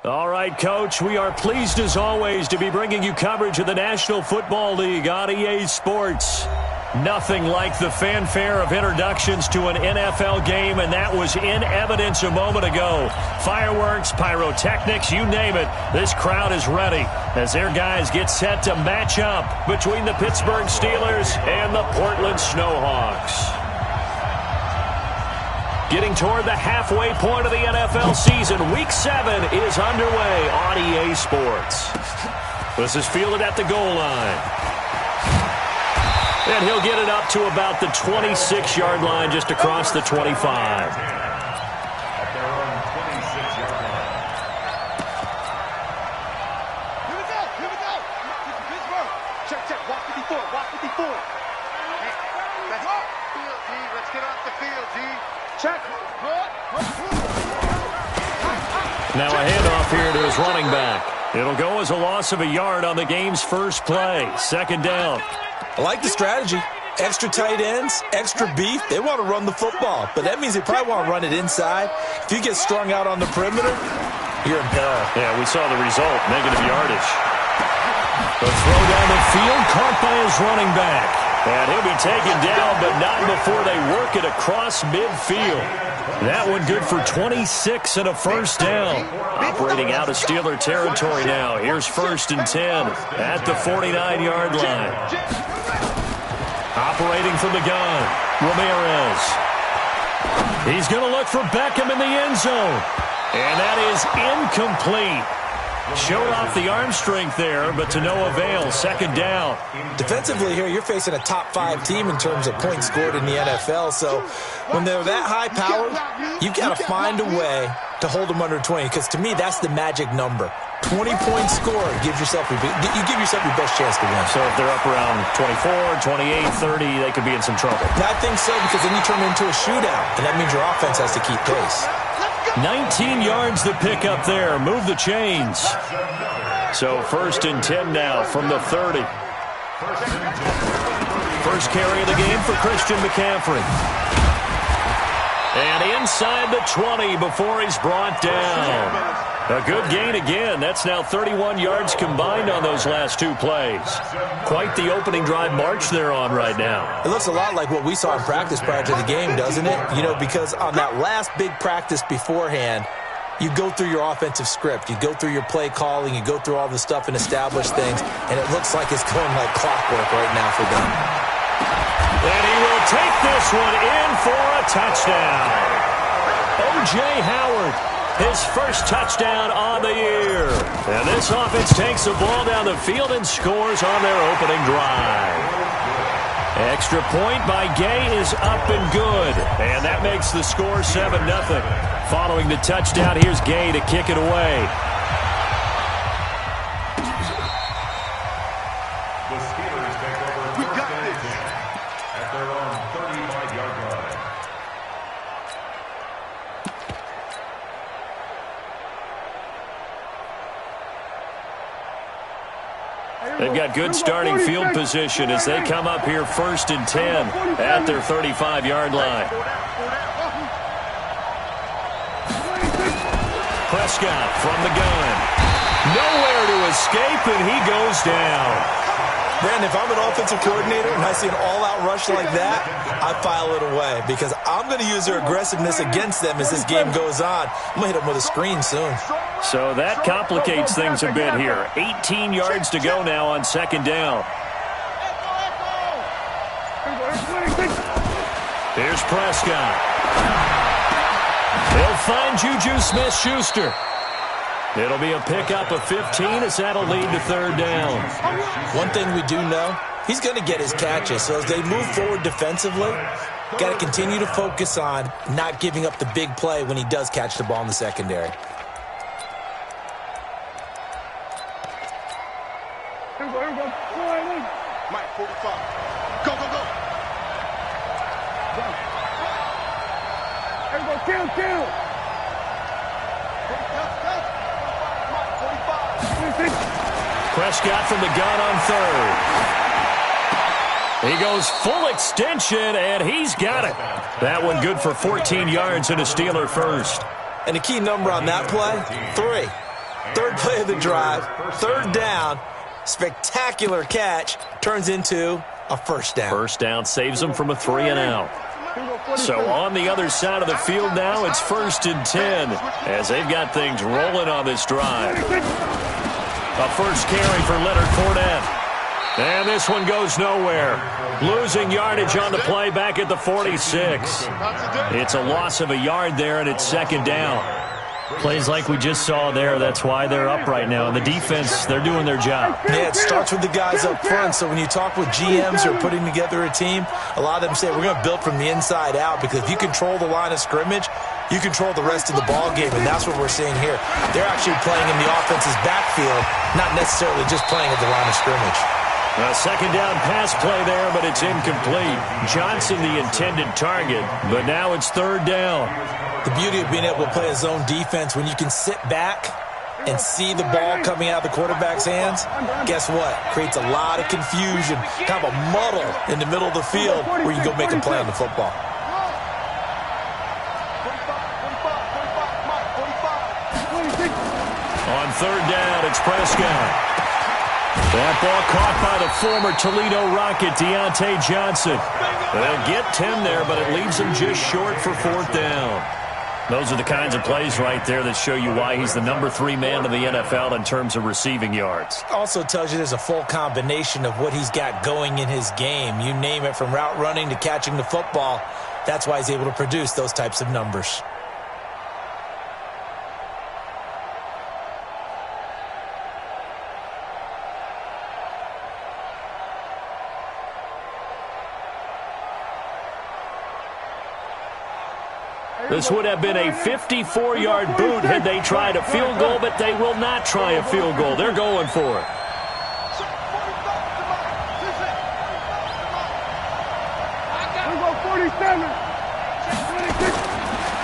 All right, Coach, we are pleased as always to be bringing you coverage of the National Football League on EA Sports. Nothing like the fanfare of introductions to an NFL game, and that was in evidence a moment ago. Fireworks, pyrotechnics, you name it. This crowd is ready as their guys get set to match up between the Pittsburgh Steelers and the Portland Snowhawks. Getting toward the halfway point of the NFL season, Week 7 is underway on EA Sports. This is fielded at the goal line. And he'll get it up to about the 26-yard line, just across the 25. Now a handoff here to his running back. It'll go as a loss of a yard on the game's first play. Second down. I like the strategy. Extra tight ends, extra beef. They want to run the football, but that means they probably want to run it inside. If you get strung out on the perimeter, you're in peril. Yeah, we saw the result, negative yardage. The throw down the field, caught by his running back. And he'll be taken down, but not before they work it across midfield. That one good for 26 and a first down. Operating out of Steeler territory now. Here's 1st and 10 at the 49-yard line. Operating from the gun, Ramirez. He's going to look for Beckham in the end zone. And that is incomplete. Showed off the arm strength there, but to no avail. Second down. Defensively here, you're facing a top-5 team in terms of points scored in the NFL. So when they're that high-powered, you've got to find a way to hold them under 20. Because to me, that's the magic number. 20 points scored gives yourself you give yourself your best chance to win. So if they're up around 24, 28, 30, they could be in some trouble. I think so, because then you turn it into a shootout, and that means your offense has to keep pace. 19 yards the pick up there. Move the chains. So 1st and 10 now from the 30. First carry of the game for Christian McCaffrey. And inside the 20 before he's brought down. A good gain again. That's now 31 yards combined on those last 2 plays. Quite the opening drive march they're on right now. It looks a lot like what we saw in practice prior to the game, doesn't it? You know, because on that last big practice beforehand, you go through your offensive script. You go through your play calling. You go through all the stuff and establish things. And it looks like it's going like clockwork right now for them. And he will take this one in for a touchdown. O.J. Howard. His first touchdown on the year. And this offense takes the ball down the field and scores on their opening drive. Extra point by Gay is up and good. And that makes the score 7-0. Following the touchdown, here's Gay to kick it away. The Steelers take over first and 10 at their own 35-yard line. They've got good starting field position as they come up here 1st and 10 at their 35-yard line. Prescott from the gun. Nowhere to escape, and he goes down. Brandon, if I'm an offensive coordinator and I see an all-out rush like that, I file it away because I'm going to use their aggressiveness against them as this game goes on. I'm going to hit them with a screen soon. So that complicates things a bit here. 18 yards to go now on 2nd down. Here's Prescott. They'll find Juju Smith-Schuster. It'll be a pickup of 15 as that'll lead to 3rd down. One thing we do know, he's going to get his catches. So as they move forward defensively, got to continue to focus on not giving up the big play when he does catch the ball in the secondary. Mike, 45. Go, go, go. Everybody, kill. Prescott from the gun on 3rd. He goes full extension, and he's got it. That one good for 14 yards and a Steeler first. And the key number on that play, 3. Third play of the drive, third down, spectacular catch, turns into a first down. First down saves them from a 3-and-out. So on the other side of the field now, it's 1st and 10 as they've got things rolling on this drive. A first carry for Leonard Fournette. And this one goes nowhere. Losing yardage on the play back at the 46. It's a loss of a yard there, and it's 2nd down. Plays like we just saw there, that's why they're up right now. And the defense, they're doing their job. Yeah, it starts with the guys up front. So when you talk with GMs who are putting together a team, a lot of them say we're going to build from the inside out, because if you control the line of scrimmage, you control the rest of the ball game, and that's what we're seeing here. They're actually playing in the offense's backfield, not necessarily just playing at the line of scrimmage. A 2nd down pass play there, but it's incomplete. Johnson the intended target, but now it's 3rd down. The beauty of being able to play a zone defense, when you can sit back and see the ball coming out of the quarterback's hands, guess what? Creates a lot of confusion, kind of a muddle in the middle of the field where you can go make a play on the football. On 3rd down, it's Prescott. That ball caught by the former Toledo Rocket, Deontay Johnson. They'll get 10 there, but it leaves him just short for 4th down. Those are the kinds of plays right there that show you why he's the number 3 man in the NFL in terms of receiving yards. Also tells you there's a full combination of what he's got going in his game. You name it, from route running to catching the football. That's why he's able to produce those types of numbers. This would have been a 54-yard boot had they tried a field goal, but they will not try a field goal. They're going for it.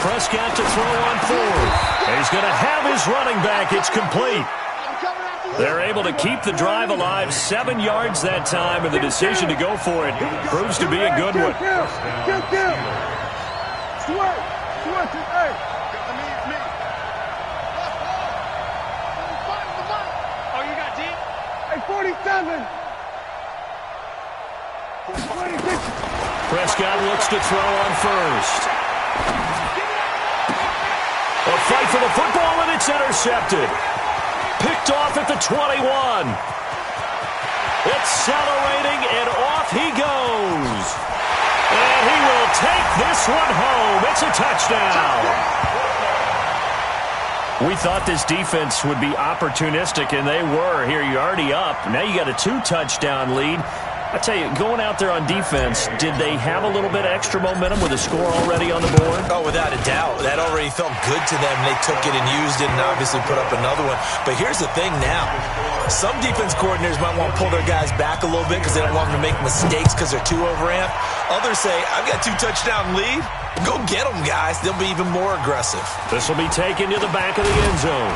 Prescott to throw on 4th. He's going to have his running back. It's complete. They're able to keep the drive alive, 7 yards that time, and the decision to go for it proves to be a good one. Prescott looks to throw on 1st. A fight for the football, and it's intercepted. Picked off at the 21. Accelerating, and off he goes. And he will take this one home. It's a touchdown. We thought this defense would be opportunistic, and they were. Here, you're already up. Now you got a 2-touchdown lead. I tell you, going out there on defense, did they have a little bit of extra momentum with a score already on the board? Oh, without a doubt. That already felt good to them. They took it and used it and obviously put up another one. But here's the thing now. Some defense coordinators might want to pull their guys back a little bit because they don't want them to make mistakes because they're too overamped. Others say, I've got 2-touchdown lead. Go get them, guys. They'll be even more aggressive. This will be taken to the back of the end zone.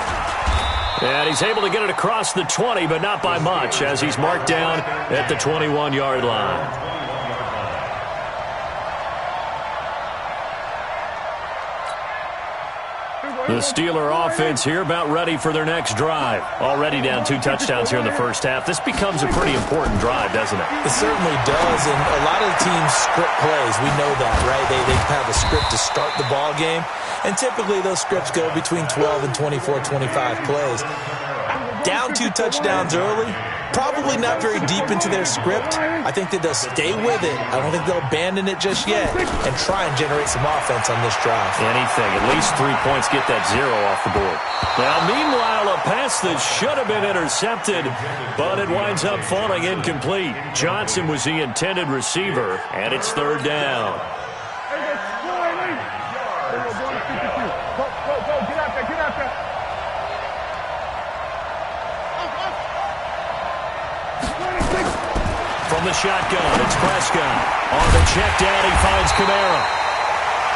And he's able to get it across the 20, but not by much, as he's marked down at the 21-yard line. The Steeler offense here about ready for their next drive. Already down 2 touchdowns here in the first half. This becomes a pretty important drive, doesn't it? It certainly does, and a lot of the teams script plays. We know that, right? They have a script to start the ball game, and typically those scripts go between 12 and 24, 25 plays. Down 2 touchdowns early, probably not very deep into their script. I think that they'll stay with it. I don't think they'll abandon it just yet and try and generate some offense on this drive. Anything. At least 3 points, get that 0 off the board. Now, meanwhile, a pass that should have been intercepted, but it winds up falling incomplete. Johnson was the intended receiver, and it's 3rd down. From the shotgun, it's Prescott. On the check down, he finds Kamara.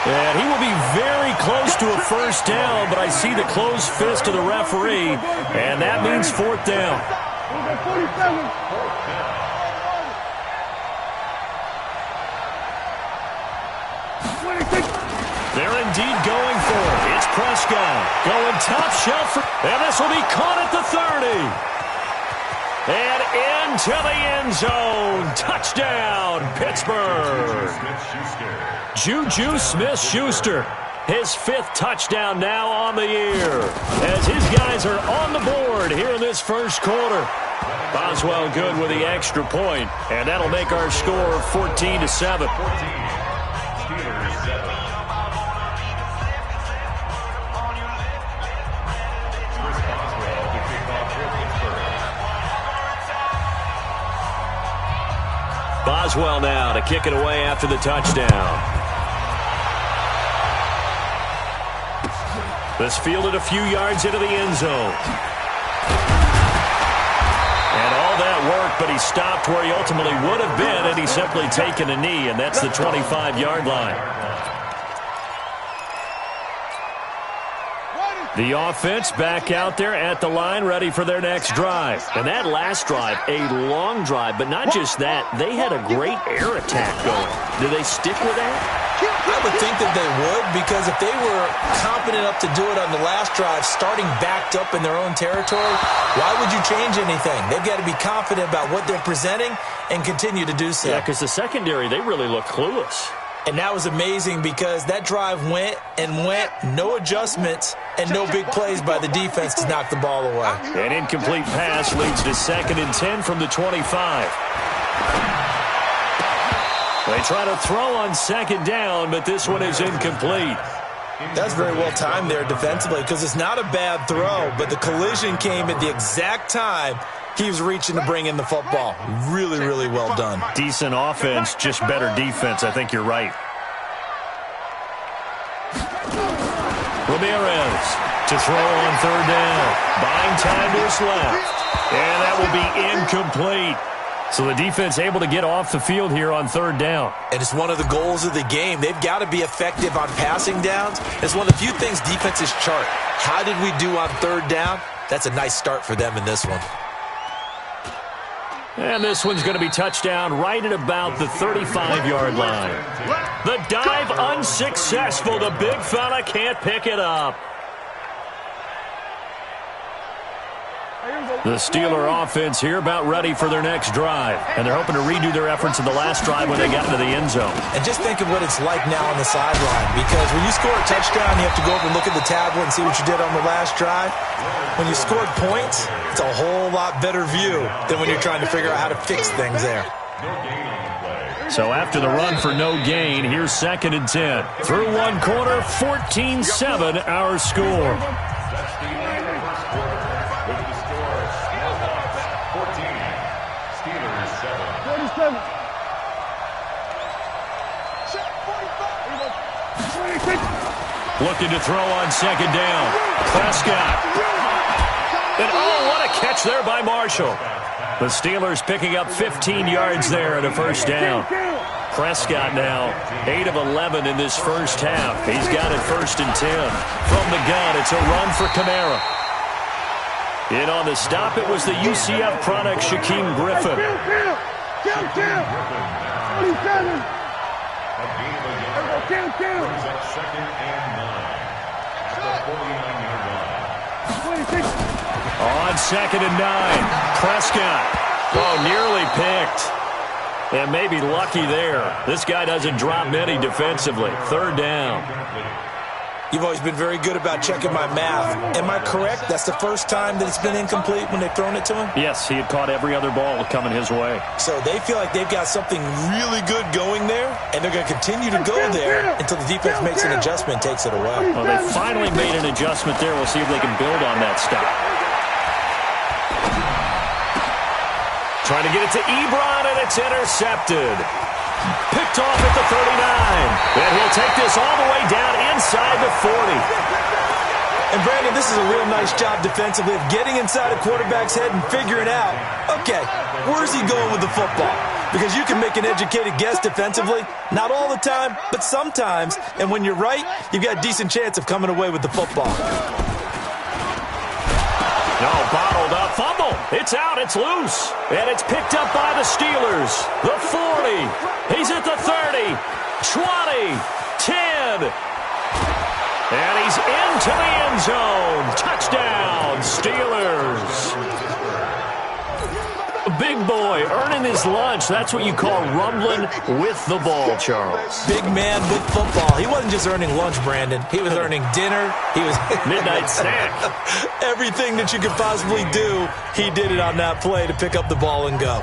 And he will be very close to a first down, but I see the closed fist of the referee, and that means 4th down. They're They're indeed going for it. It's Prescott going top shelf. And this will be caught at the 30. And into the end zone. Touchdown, Pittsburgh. Juju Smith-Schuster. His 5th touchdown now on the year. As his guys are on the board here in this first quarter. Boswell good with the extra point, and that'll make our score 14-7. Boswell now to kick it away after the touchdown. This fielded a few yards into the end zone. And all that worked, but he stopped where he ultimately would have been had he simply taken a knee, and that's the 25-yard line. The offense back out there at the line, ready for their next drive. And that last drive, a long drive, but not just that. They had a great air attack going. Do they stick with that? I would think that they would, because if they were confident enough to do it on the last drive, starting backed up in their own territory, why would you change anything? They've got to be confident about what they're presenting and continue to do so. Yeah, because the secondary, they really look clueless. And that was amazing because that drive went and went, no adjustments, and no big plays by the defense to knock the ball away. An incomplete pass leads to 2nd and 10 from the 25. They try to throw on 2nd down, but this one is incomplete. That's very well timed there defensively because it's not a bad throw, but the collision came at the exact time he was reaching to bring in the football. Really, really well done. Decent offense, just better defense. I think you're right. Ramirez to throw on 3rd down. Buying time to his left. And that will be incomplete. So the defense able to get off the field here on 3rd down. And it's one of the goals of the game. They've got to be effective on passing downs. It's one of the few things defenses chart. How did we do on 3rd down? That's a nice start for them in this one. And this one's going to be touchdown right at about the 35-yard line. The dive unsuccessful. The big fella can't pick it up. The Steeler offense here about ready for their next drive. And they're hoping to redo their efforts in the last drive when they got into the end zone. And just think of what it's like now on the sideline. Because when you score a touchdown, you have to go over and look at the tablet and see what you did on the last drive. When you scored points, it's a whole lot better view than when you're trying to figure out how to fix things there. So after the run for no gain, here's 2nd and 10. Through one quarter, 14-7 our score. Looking to throw on 2nd down. Prescott. And oh, what a catch there by Marshall. The Steelers picking up 15 yards there at a 1st down. Prescott now 8 of 11 in this first half. He's got it 1st and 10. From the gun, it's a run for Kamara. In on the stop, it was the UCF product, Shaquem Griffin. On 2nd and 9, Prescott. Oh, nearly picked. And maybe lucky there. This guy doesn't drop many defensively. 3rd down. You've always been very good about checking my math. Am I correct? That's the first time that it's been incomplete when they've thrown it to him? Yes, he had caught every other ball coming his way. So they feel like they've got something really good going there, and they're going to continue to go there until the defense makes an adjustment and takes it away. Well, they finally made an adjustment there. We'll see if they can build on that stop. Trying to get it to Ebron, and it's intercepted. Picked off at the 39. And he'll take this all the way down inside the 40. And, Brandon, this is a real nice job defensively of getting inside a quarterback's head and figuring out, okay, where's he going with the football? Because you can make an educated guess defensively. Not all the time, but sometimes. And when you're right, you've got a decent chance of coming away with the football. No, bottled up. Fumble. It's out. It's loose. And it's picked up by the Steelers. The 40. He's at the 30. 20. 10. And he's into the end zone. Touchdown, Steelers. Big boy earning his lunch. That's what you call rumbling with the ball, Charles. Big man with football. He wasn't just earning lunch, Brandon. He was earning dinner. He was midnight snack. Everything that you could possibly do, he did it on that play to pick up the ball and go.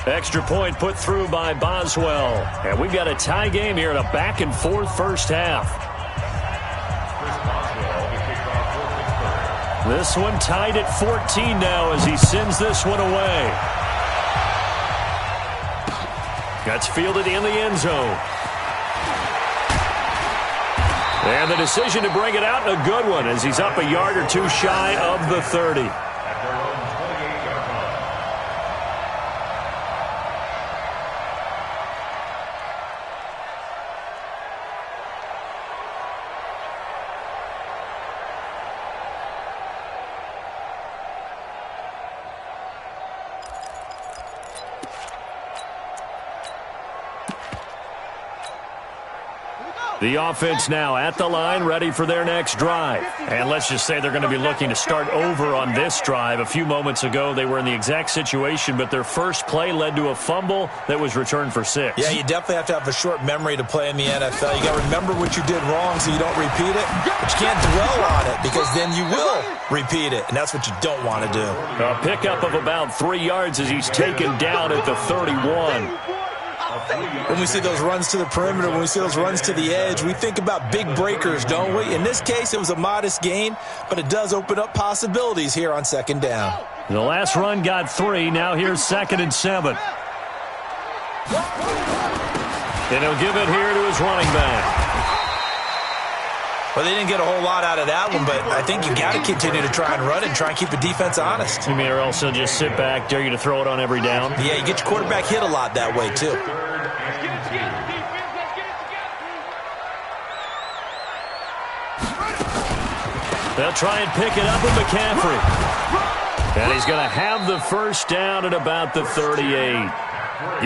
Extra point put through by Boswell. And we've got a tie game here in a back-and-forth first half. This one tied at 14 now as he sends this one away. That's fielded in the end zone. And the decision to bring it out, a good one, as he's up a yard or two shy of the 30. The offense now at the line, ready for their next drive. And let's just say they're going to be looking to start over on this drive. A few moments ago, they were in the exact situation, but their first play led to a fumble that was returned for 6. Yeah, you definitely have to have a short memory to play in the NFL. You got to remember what you did wrong so you don't repeat it, but you can't dwell on it because then you will repeat it, and that's what you don't want to do. A pickup of about 3 yards as he's taken down at the 31. When we see those runs to the perimeter, when we see those runs to the edge, we think about big breakers, don't we? In this case, it was a modest gain, but it does open up possibilities here on second down. The last run got 3. Now here's 2nd and 7. And he'll give it here to his running back. Well, they didn't get a whole lot out of that one, but I think you got to continue to try and run it and try and keep the defense honest. You mean, or else they'll just sit back, dare you to throw it on every down? Yeah, you get your quarterback hit a lot that way, too. They'll try and pick it up with McCaffrey. And he's going to have the first down at about the 38.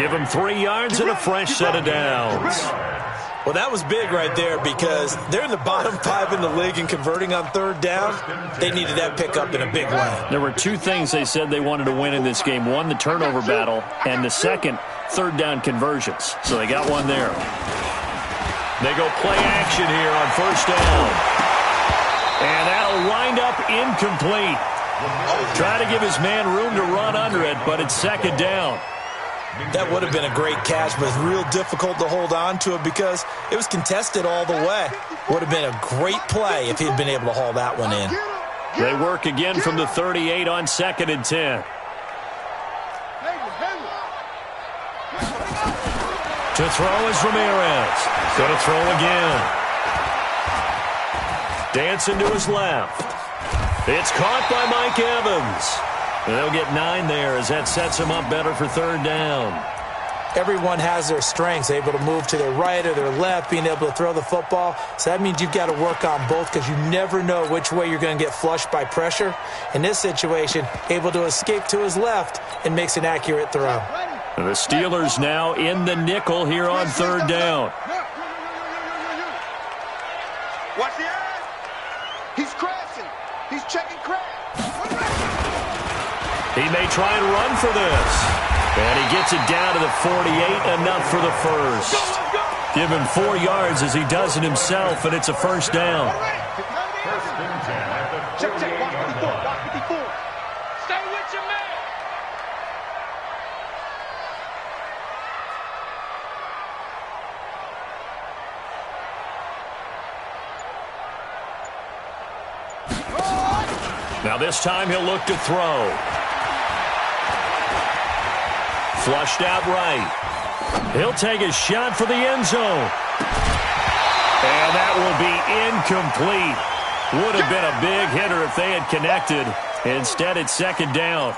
Give him 3 yards and a fresh set of downs. Well, that was big right there because they're in the bottom 5 in the league and converting on third down. They needed that pickup in a big way. There were 2 things they said they wanted to win in this game. One, the turnover battle, and the second, third down conversions. So they got one there. They go play action here on first down. And that'll wind up incomplete. Try to give his man room to run under it, but it's second down. That would have been a great catch, but it's real difficult to hold on to it because it was contested all the way. Would have been a great play if he'd been able to haul that one in. They work again from the 38 on 2nd and 10. To throw is Ramirez. Going to throw again. Dancing to his left. It's caught by Mike Evans. And they'll get 9 there as that sets him up better for third down. Everyone has their strengths, able to move to their right or their left, being able to throw the football. So that means you've got to work on both because you never know which way you're going to get flushed by pressure. In this situation, able to escape to his left and makes an accurate throw. And the Steelers now in the nickel here on third down. Watch the eye. He's crashing. He's checking crash. He may try and run for this. And he gets it down to the 48, enough for the first. Give him 4 yards as he does it himself, and it's a first down. Check, watch 54, watch 54. Stay with your man. Now this time he'll look to throw. Flushed out right. He'll take a shot for the end zone. And that will be incomplete. Would have been a big hitter if they had connected. Instead, it's second down.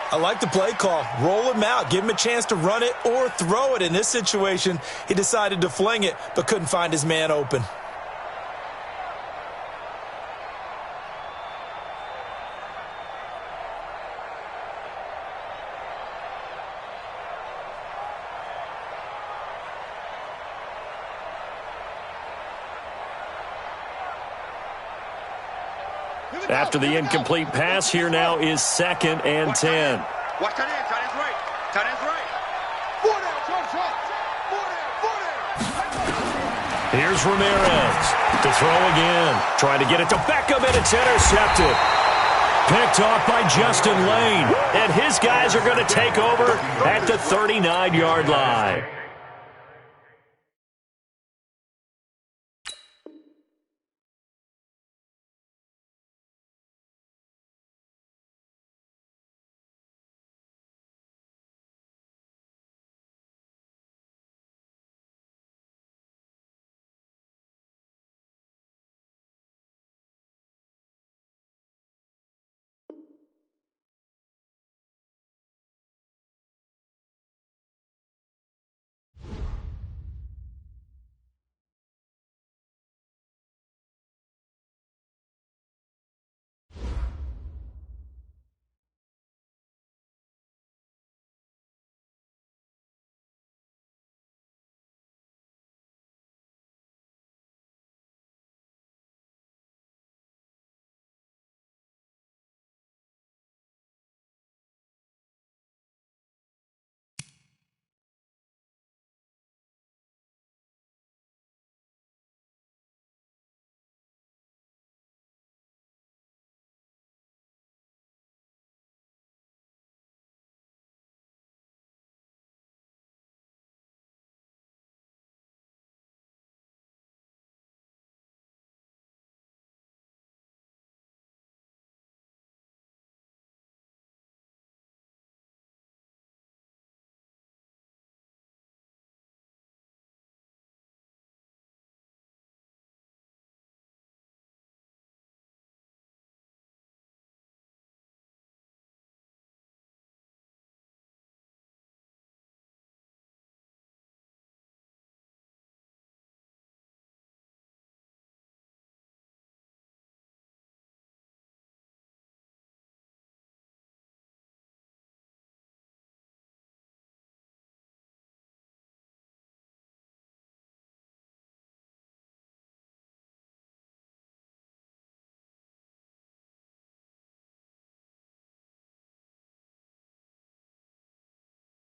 I like the play call. Roll him out. Give him a chance to run it or throw it. In this situation, he decided to fling it but couldn't find his man open. After the incomplete pass, here now is 2nd and 10. Watch tight end. Tight end's right. Tight end's right. Here's Ramirez to throw again. Trying to get it to Beckham, and it's intercepted. Picked off by Justin Lane. And his guys are going to take over at the 39-yard line.